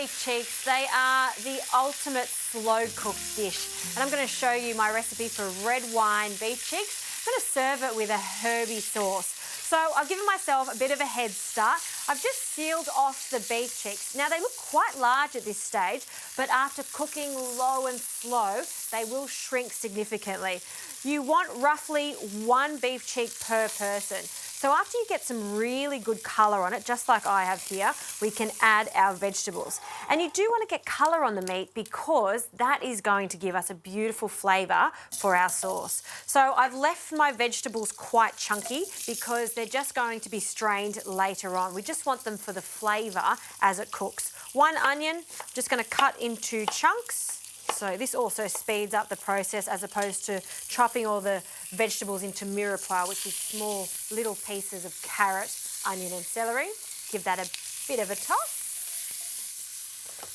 beef cheeks, they are the ultimate slow cooked dish. And I'm going to show you my recipe for red wine beef cheeks. I'm going to serve it with a herby sauce. So I've given myself a bit of a head start. I've just sealed off the beef cheeks. Now they look quite large at this stage, but after cooking low and slow, they will shrink significantly. You want roughly 1 beef cheek per person. So after you get some really good colour on it, just like I have here, we can add our vegetables. And you do want to get colour on the meat because that is going to give us a beautiful flavour for our sauce. So I've left my vegetables quite chunky because they're just going to be strained later on. We just want them for the flavour as it cooks. 1 onion, just going to cut into chunks. So this also speeds up the process as opposed to chopping all the vegetables into mirepoix, which is small little pieces of carrot, onion and celery. Give that a bit of a toss.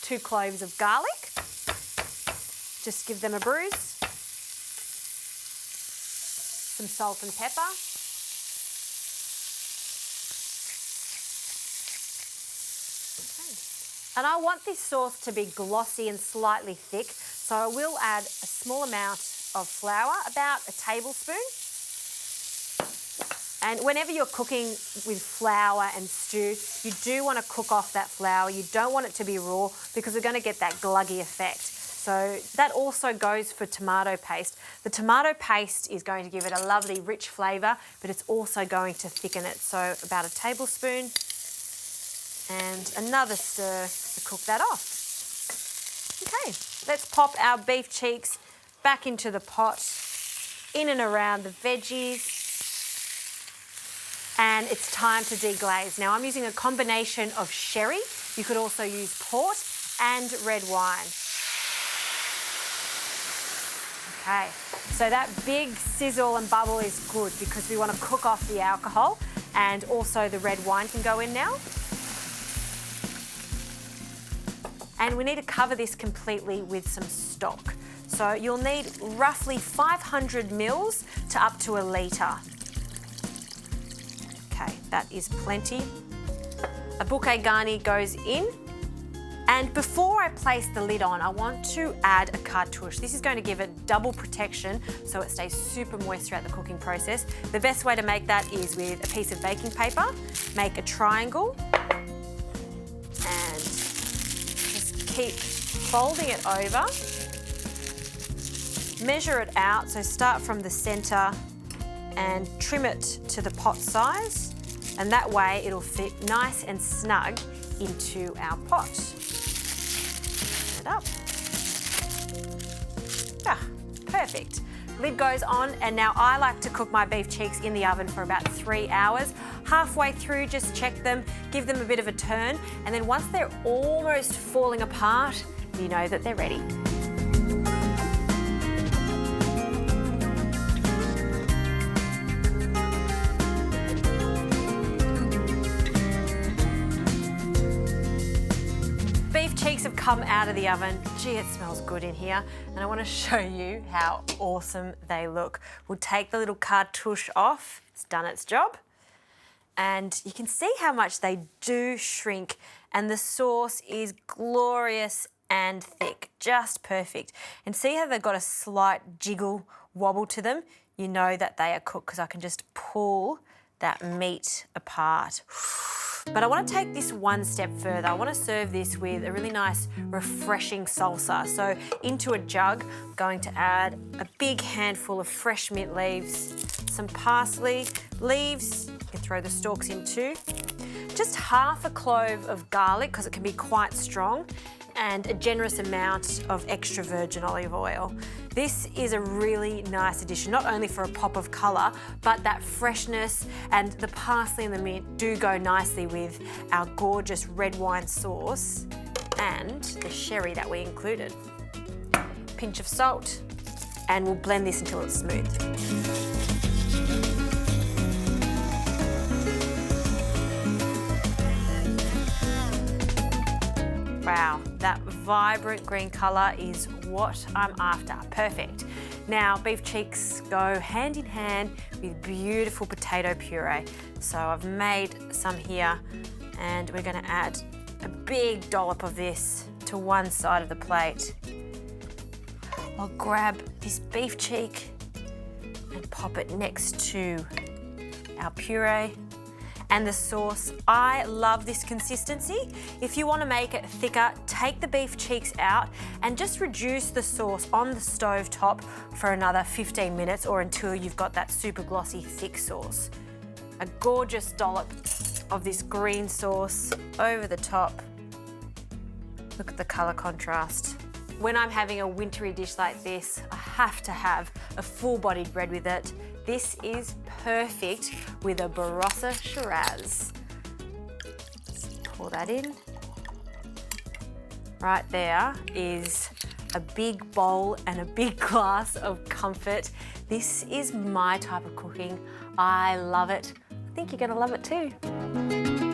2 cloves of garlic. Just give them a bruise. Some salt and pepper. And I want this sauce to be glossy and slightly thick, so I will add a small amount of flour, about a tablespoon. And whenever you're cooking with flour and stew, you do want to cook off that flour. You don't want it to be raw because we're going to get that gluggy effect. So that also goes for tomato paste. The tomato paste is going to give it a lovely rich flavour, but it's also going to thicken it. So about a tablespoon. And another stir to cook that off. Okay, let's pop our beef cheeks back into the pot, in and around the veggies. And it's time to deglaze. Now I'm using a combination of sherry. You could also use port and red wine. Okay, so that big sizzle and bubble is good because we want to cook off the alcohol, and also the red wine can go in now. And we need to cover this completely with some stock. So you'll need roughly 500 mils to up to a litre. Okay, that is plenty. A bouquet garni goes in. And before I place the lid on, I want to add a cartouche. This is going to give it double protection so it stays super moist throughout the cooking process. The best way to make that is with a piece of baking paper. Make a triangle. And keep folding it over, measure it out, so start from the centre and trim it to the pot size, and that way it'll fit nice and snug into our pot. Turn it up. Perfect. Lid goes on, and now I like to cook my beef cheeks in the oven for about 3 hours. Halfway through, just check them, give them a bit of a turn, and then once they're almost falling apart, you know that they're ready. Beef cheeks have come out of the oven. Gee, it smells good in here. And I want to show you how awesome they look. We'll take the little cartouche off. It's done its job. And you can see how much they do shrink, and the sauce is glorious and thick, just perfect. And see how they've got a slight jiggle wobble to them? You know that they are cooked because I can just pull that meat apart. But I want to take this one step further. I want to serve this with a really nice, refreshing salsa. So into a jug, I'm going to add a big handful of fresh mint leaves, some parsley leaves, you can throw the stalks in too, just half a clove of garlic because it can be quite strong, and a generous amount of extra virgin olive oil. This is a really nice addition, not only for a pop of colour, but that freshness, and the parsley and the mint do go nicely with our gorgeous red wine sauce and the sherry that we included. Pinch of salt, and we'll blend this until it's smooth. Wow, that vibrant green colour is what I'm after. Perfect. Now, beef cheeks go hand in hand with beautiful potato puree. So I've made some here, and we're going to add a big dollop of this to one side of the plate. I'll grab this beef cheek and pop it next to our puree and the sauce. I love this consistency. If you want to make it thicker, take the beef cheeks out and just reduce the sauce on the stove top for another 15 minutes or until you've got that super glossy thick sauce. A gorgeous dollop of this green sauce over the top. Look at the colour contrast. When I'm having a wintry dish like this, I have to have a full-bodied bread with it. This is perfect with a Barossa Shiraz. Let's pour that in. Right there is a big bowl and a big glass of comfort. This is my type of cooking. I love it. I think you're gonna love it too.